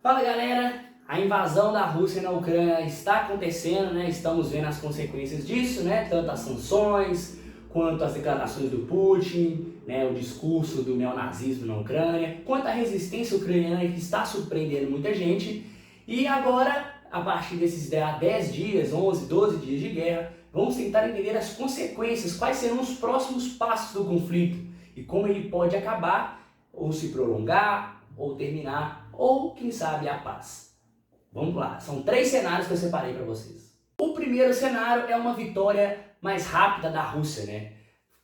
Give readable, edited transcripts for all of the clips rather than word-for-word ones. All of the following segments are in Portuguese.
Fala galera, a invasão da Rússia na Ucrânia está acontecendo, né? Estamos vendo as consequências disso, né? Tanto as sanções, quanto as declarações do Putin, né? O discurso do neonazismo na Ucrânia, quanto a resistência ucraniana que está surpreendendo muita gente. E agora, a partir desses 10 dias, 11, 12 dias de guerra, vamos tentar entender as consequências, quais serão os próximos passos do conflito e como ele pode acabar ou se prolongar, ou terminar, ou quem sabe a paz. Vamos lá, são 3 cenários que eu separei para vocês. O primeiro cenário é uma vitória mais rápida da Rússia, né?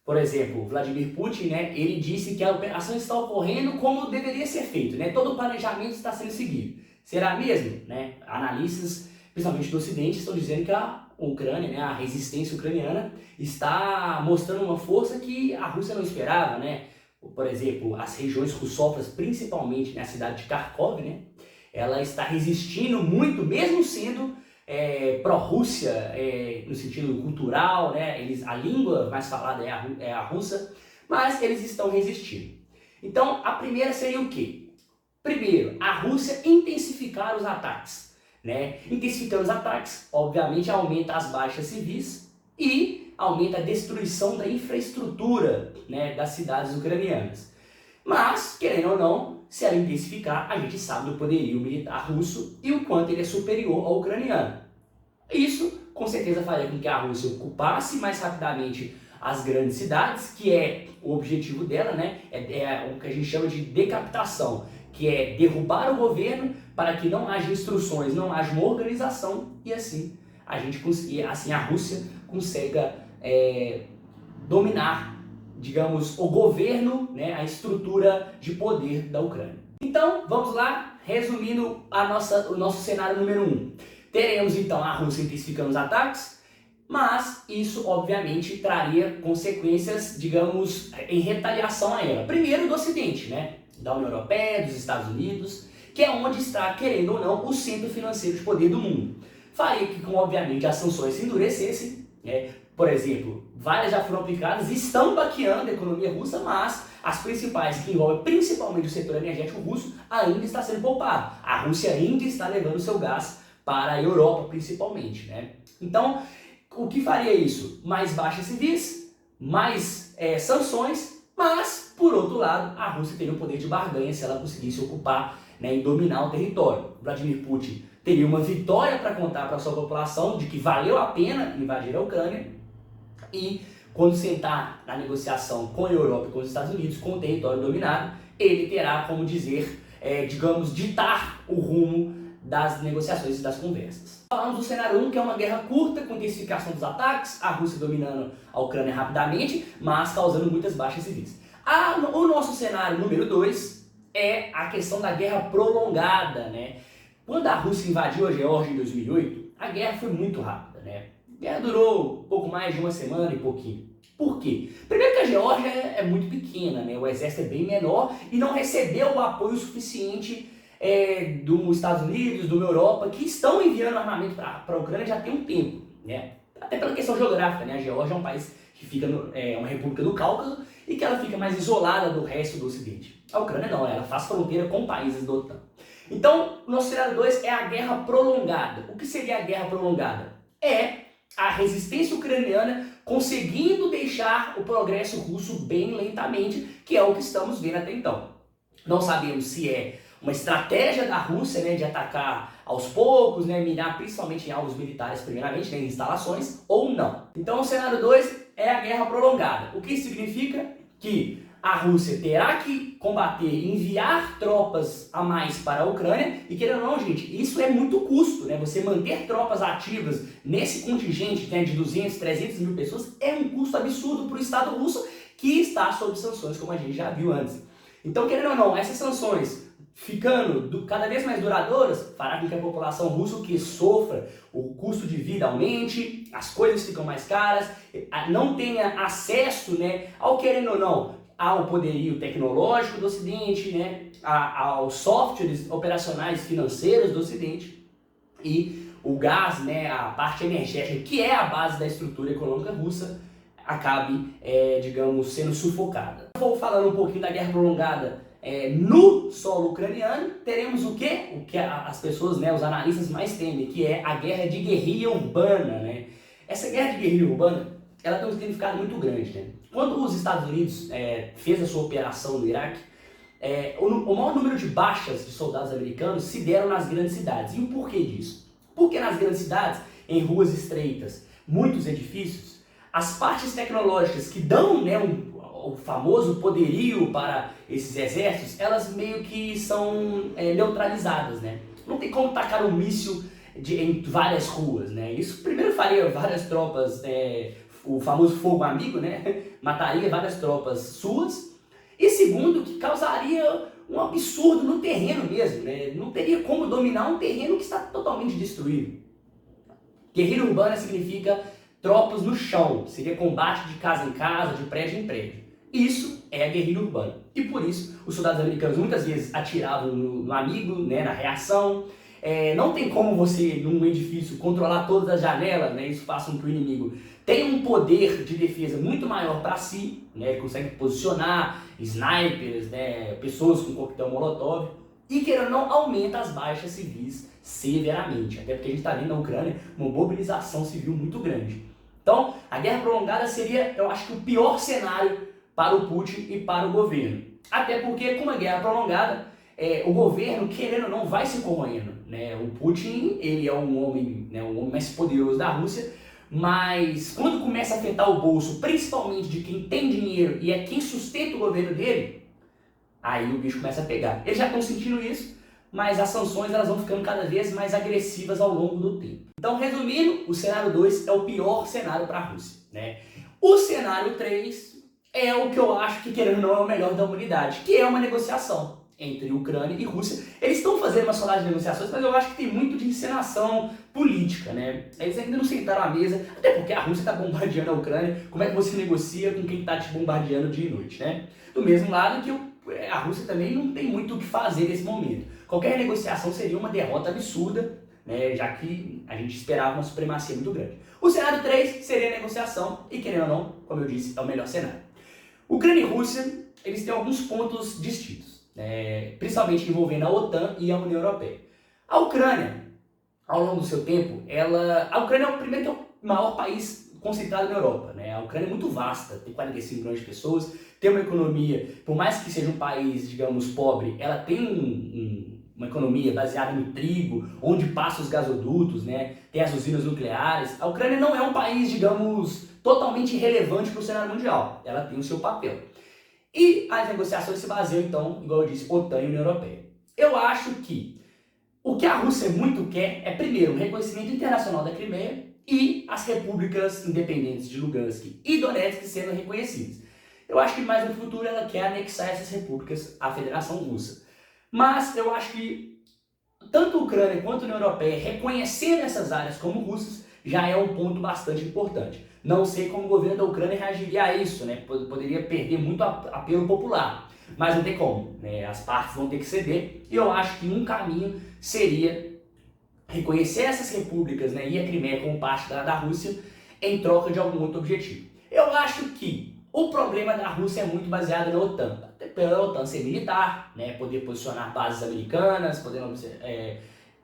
Por exemplo, Vladimir Putin, né, ele disse que a operação está ocorrendo como deveria ser feito, né? Todo o planejamento está sendo seguido. Será mesmo? Né? Analistas, principalmente do Ocidente, estão dizendo que a Ucrânia, né, a resistência ucraniana, está mostrando uma força que a Rússia não esperava, né? Por exemplo, as regiões russófonas, principalmente na cidade de Kharkov, né, ela está resistindo muito, mesmo sendo pró-Rússia, no sentido cultural, né, a língua mais falada é a russa, mas eles estão resistindo. Então, a primeira seria o quê? Primeiro, a Rússia intensificar os ataques. Né? Intensificando os ataques, obviamente, aumenta as baixas civis e aumenta a destruição da infraestrutura, né, das cidades ucranianas. Mas, querendo ou não, se ela intensificar, a gente sabe do poderio militar russo e o quanto ele é superior ao ucraniano. Isso, com certeza, faria com que a Rússia ocupasse mais rapidamente as grandes cidades, que é o objetivo dela, né? É o que a gente chama de decapitação, que é derrubar o governo para que não haja instruções, não haja uma organização e assim a Rússia consiga dominar, digamos, o governo, né, a estrutura de poder da Ucrânia. Então, vamos lá, resumindo o nosso cenário número 1. Teremos então a Rússia intensificando os ataques, mas isso obviamente traria consequências, digamos, em retaliação a ela. Primeiro do Ocidente, né, da União Europeia, dos Estados Unidos, que é onde está, querendo ou não, o centro financeiro de poder do mundo. Faria que, obviamente, as sanções se endurecessem, né? Por exemplo, várias já foram aplicadas e estão baqueando a economia russa, mas as principais, que envolvem principalmente o setor energético russo, ainda está sendo poupado. A Rússia ainda está levando seu gás para a Europa, principalmente, né? Então, o que faria isso? Mais baixas civis, mais sanções, mas, por outro lado, a Rússia teria um poder de barganha se ela conseguisse ocupar, né, e dominar o território. Vladimir Putin teria uma vitória para contar para a sua população de que valeu a pena invadir a Ucrânia e, quando sentar na negociação com a Europa e com os Estados Unidos, com o território dominado, ele terá, como dizer, digamos, ditar o rumo das negociações e das conversas. Falamos do cenário 1, que é uma guerra curta, com intensificação dos ataques, a Rússia dominando a Ucrânia rapidamente, mas causando muitas baixas civis. O nosso cenário número 2 é a questão da guerra prolongada, né? Quando a Rússia invadiu a Geórgia em 2008, a guerra foi muito rápida, né? A guerra durou pouco mais de uma semana e pouquinho. Por quê? Primeiro que a Geórgia é muito pequena, né? O exército é bem menor e não recebeu o apoio suficiente dos Estados Unidos, da Europa, que estão enviando armamento para a Ucrânia já tem um tempo, né? Até pela questão geográfica, né? A Geórgia é um país que fica uma república do Cáucaso e que ela fica mais isolada do resto do Ocidente. A Ucrânia não, ela faz fronteira com países da OTAN. Então, o nosso cenário 2 é a guerra prolongada. O que seria a guerra prolongada? É a resistência ucraniana conseguindo deixar o progresso russo bem lentamente, que é o que estamos vendo até então. Não sabemos se é uma estratégia da Rússia, né, de atacar aos poucos, né, mirar principalmente em alvos militares primeiramente, né, em instalações, ou não. Então o cenário 2 é a guerra prolongada. O que isso significa? Que a Rússia terá que combater, enviar tropas a mais para a Ucrânia, e querendo ou não, gente, isso é muito custo, né? Você manter tropas ativas nesse contingente, né, de 200, 300 mil pessoas é um custo absurdo para o Estado russo, que está sob sanções, como a gente já viu antes. Então, querendo ou não, essas sanções ficando cada vez mais duradouras, fará com que a população russa que sofra, o custo de vida aumente, as coisas ficam mais caras, não tenha acesso, né, ao, querendo ou não, ao poderio tecnológico do Ocidente, né, aos softwares operacionais financeiros do Ocidente, e o gás, né, a parte energética, que é a base da estrutura econômica russa, acabe, digamos, sendo sufocada. Vou falando um pouquinho da guerra prolongada no solo ucraniano, teremos o quê? O que as pessoas, né, os analistas mais temem, que é a guerra de guerrilha urbana, né? Essa guerra de guerrilha urbana, ela tem um significado muito grande, né? Quando os Estados Unidos fez a sua operação no Iraque, o maior número de baixas de soldados americanos se deram nas grandes cidades. E o porquê disso? Porque nas grandes cidades, em ruas estreitas, muitos edifícios, as partes tecnológicas que dão, né, o famoso poderio para esses exércitos, elas meio que são neutralizadas, né? Não tem como tacar um míssil em várias ruas, né? Isso primeiro faria várias tropas, o famoso fogo amigo, né? Mataria várias tropas suas. E segundo, que causaria um absurdo no terreno mesmo, né? Não teria como dominar um terreno que está totalmente destruído. Guerrilha urbana significa tropas no chão, seria combate de casa em casa, de prédio em prédio. Isso é a guerrilha urbana. E por isso, os soldados americanos muitas vezes atiravam no amigo, né, na reação. Não tem como você, num edifício, controlar todas as janelas, né? Isso faz com que o inimigo tenha um poder de defesa muito maior para si, né? Ele consegue posicionar snipers, né, pessoas com coquetel molotov, e querendo ou não, aumenta as baixas civis severamente. Até porque a gente está vendo na Ucrânia uma mobilização civil muito grande. Então, a guerra prolongada seria, eu acho que o pior cenário para o Putin e para o governo. Até porque, com uma guerra prolongada, o governo, querendo ou não, vai se corroendo, né? O Putin, ele é um homem, né, um homem mais poderoso da Rússia, mas quando começa a afetar o bolso, principalmente de quem tem dinheiro e é quem sustenta o governo dele, aí o bicho começa a pegar. Eles já estão sentindo isso, mas as sanções elas vão ficando cada vez mais agressivas ao longo do tempo. Então, resumindo, o cenário 2 é o pior cenário para a Rússia, né? O cenário 3 é o que eu acho que, querendo ou não, é o melhor da humanidade, que é uma negociação entre Ucrânia e Rússia. Eles estão fazendo uma sondagem de negociações, mas eu acho que tem muito de encenação política, né? Eles ainda não sentaram à mesa, até porque a Rússia está bombardeando a Ucrânia. Como é que você negocia com quem está te bombardeando dia e noite, né? Do mesmo lado que a Rússia também não tem muito o que fazer nesse momento. Qualquer negociação seria uma derrota absurda, né? Já que a gente esperava uma supremacia muito grande. O cenário 3 seria a negociação, e querendo ou não, como eu disse, é o melhor cenário. Ucrânia e Rússia, eles têm alguns pontos distintos, principalmente envolvendo a OTAN e a União Europeia. A Ucrânia, ao longo do seu tempo, a Ucrânia é o primeiro que é o maior país concentrado na Europa, né? A Ucrânia é muito vasta, tem 45 milhões de pessoas, tem uma economia, por mais que seja um país, digamos, pobre, ela tem uma economia baseada no trigo, onde passam os gasodutos, né? Tem as usinas nucleares. A Ucrânia não é um país, digamos, totalmente irrelevante para o cenário mundial. Ela tem o seu papel. E as negociações se baseiam, então, igual eu disse, OTAN e União Europeia. Eu acho que o que a Rússia muito quer é, primeiro, o reconhecimento internacional da Crimeia e as repúblicas independentes de Lugansk e Donetsk sendo reconhecidas. Eu acho que mais no futuro ela quer anexar essas repúblicas à Federação Russa. Mas eu acho que tanto a Ucrânia quanto a União Europeia reconhecendo essas áreas como russas já é um ponto bastante importante. Não sei como o governo da Ucrânia reagiria a isso, né? Poderia perder muito apelo popular, mas não tem como, né? As partes vão ter que ceder, e eu acho que um caminho seria reconhecer essas repúblicas, né, e a Crimeia como parte da Rússia em troca de algum outro objetivo. Eu acho que o problema da Rússia é muito baseado na OTAN, até pela OTAN ser militar, né, poder posicionar bases americanas, poder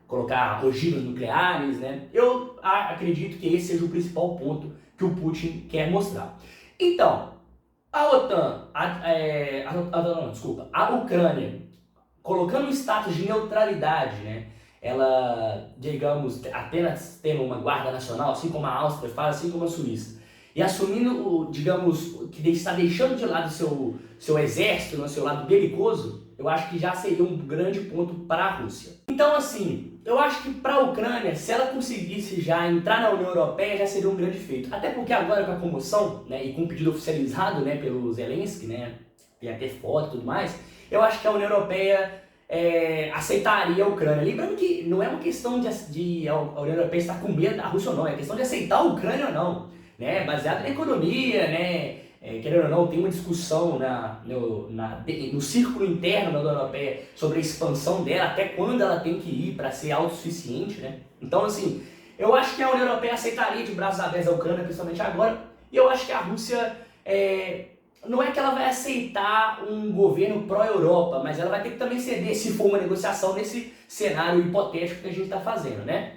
colocar ogivas nucleares, né? Eu acredito que esse seja o principal ponto que o Putin quer mostrar. Então, a OTAN, a Ucrânia, colocando o status de neutralidade, né? Ela, digamos, apenas tendo uma guarda nacional, assim como a Áustria faz, assim como a Suíça, e assumindo, digamos, que está deixando de lado o seu exército, no seu lado belicoso, eu acho que já seria um grande ponto para a Rússia. Então, assim, eu acho que para a Ucrânia, se ela conseguisse já entrar na União Europeia, já seria um grande feito. Até porque agora com a comoção, né, e com o pedido oficializado, né, pelo Zelensky, né, tem até foto e tudo mais, eu acho que a União Europeia aceitaria a Ucrânia. Lembrando que não é uma questão de a União Europeia estar com medo da Rússia ou não, é questão de aceitar a Ucrânia ou não, né, baseado na economia, né, querendo ou não, tem uma discussão no círculo interno da União Europeia sobre a expansão dela, até quando ela tem que ir para ser autossuficiente, né? Então, assim, eu acho que a União Europeia aceitaria de braços abertos a Ucrânia, principalmente agora, e eu acho que a Rússia não é que ela vai aceitar um governo pró-Europa, mas ela vai ter que também ceder se for uma negociação nesse cenário hipotético que a gente está fazendo, né?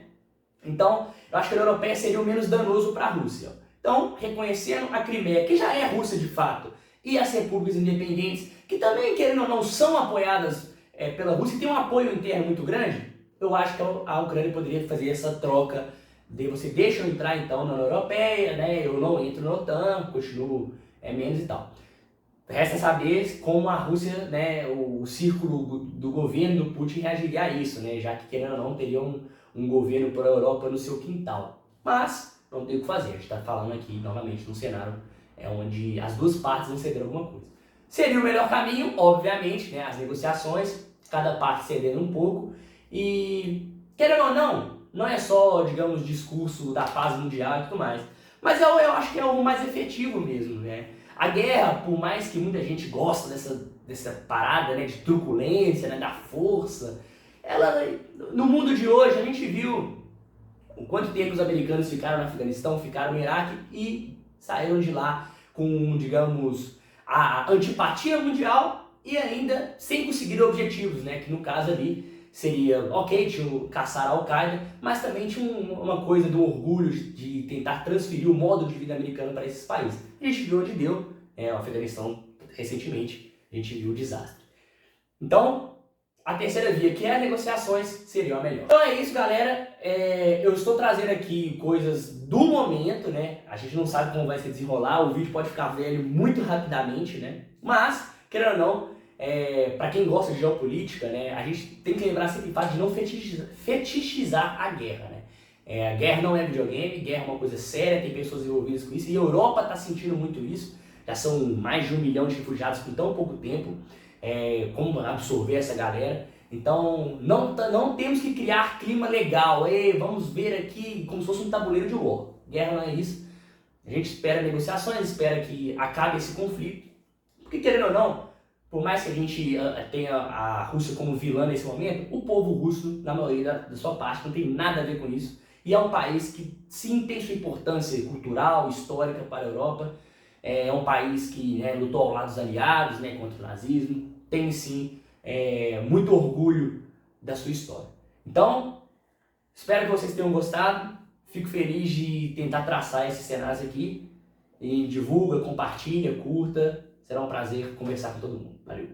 Então, eu acho que a União Europeia seria o menos danoso para a Rússia. Então, reconhecendo a Crimeia, que já é Rússia de fato, e as repúblicas independentes, que também, querendo ou não, são apoiadas pela Rússia e tem um apoio interno muito grande, eu acho que a Ucrânia poderia fazer essa troca de você deixa eu entrar então na União Europeia, né? Eu não entro na OTAN, continuo menos e tal. Resta saber como a Rússia, né, o círculo do governo do Putin reagiria a isso, né? Já que querendo ou não teria um governo para a Europa no seu quintal. Mas não tem o que fazer, a gente está falando aqui novamente num cenário onde as duas partes vão ceder alguma coisa. Seria o melhor caminho, obviamente, né, as negociações, cada parte cedendo um pouco, e querendo ou não, não é só, digamos, discurso da paz mundial e tudo mais, mas eu acho que é o mais efetivo mesmo, né? A guerra, por mais que muita gente gosta dessa parada, né, de truculência, né, da força, ela, no mundo de hoje, a gente viu o quanto tempo os americanos ficaram no Afeganistão, ficaram no Iraque e saíram de lá com, digamos, a antipatia mundial e ainda sem conseguir objetivos, né? Que no caso ali seria, ok, tinha o caçar a Al-Qaeda, mas também tinha uma coisa do orgulho de tentar transferir o modo de vida americano para esses países. A gente viu onde deu, o Afeganistão recentemente, a gente viu o desastre. Então, a terceira via, que é as negociações, seria a melhor. Então é isso, galera. Eu estou trazendo aqui coisas do momento, né? A gente não sabe como vai se desenrolar, o vídeo pode ficar velho muito rapidamente, né? Mas, querendo ou não, para quem gosta de geopolítica, né, a gente tem que lembrar sempre o fato de não fetichizar a guerra, né? A guerra não é videogame, guerra é uma coisa séria, tem pessoas envolvidas com isso, e a Europa está sentindo muito isso. Já são mais de 1 milhão de refugiados com tão pouco tempo. Como absorver essa galera. Então, não temos que criar clima legal. Vamos ver aqui como se fosse um tabuleiro de war. Guerra não é isso. A gente espera negociações, espera que acabe esse conflito. Porque, querendo ou não, por mais que a gente tenha a Rússia como vilã nesse momento, o povo russo, na maioria da sua parte, não tem nada a ver com isso. E é um país que, sim, tem sua importância cultural, histórica para a Europa. É um país que lutou ao lado dos aliados, né, contra o nazismo. Tem sim muito orgulho da sua história. Então, espero que vocês tenham gostado. Fico feliz de tentar traçar esses cenários aqui. E divulga, compartilha, curta. Será um prazer conversar com todo mundo. Valeu!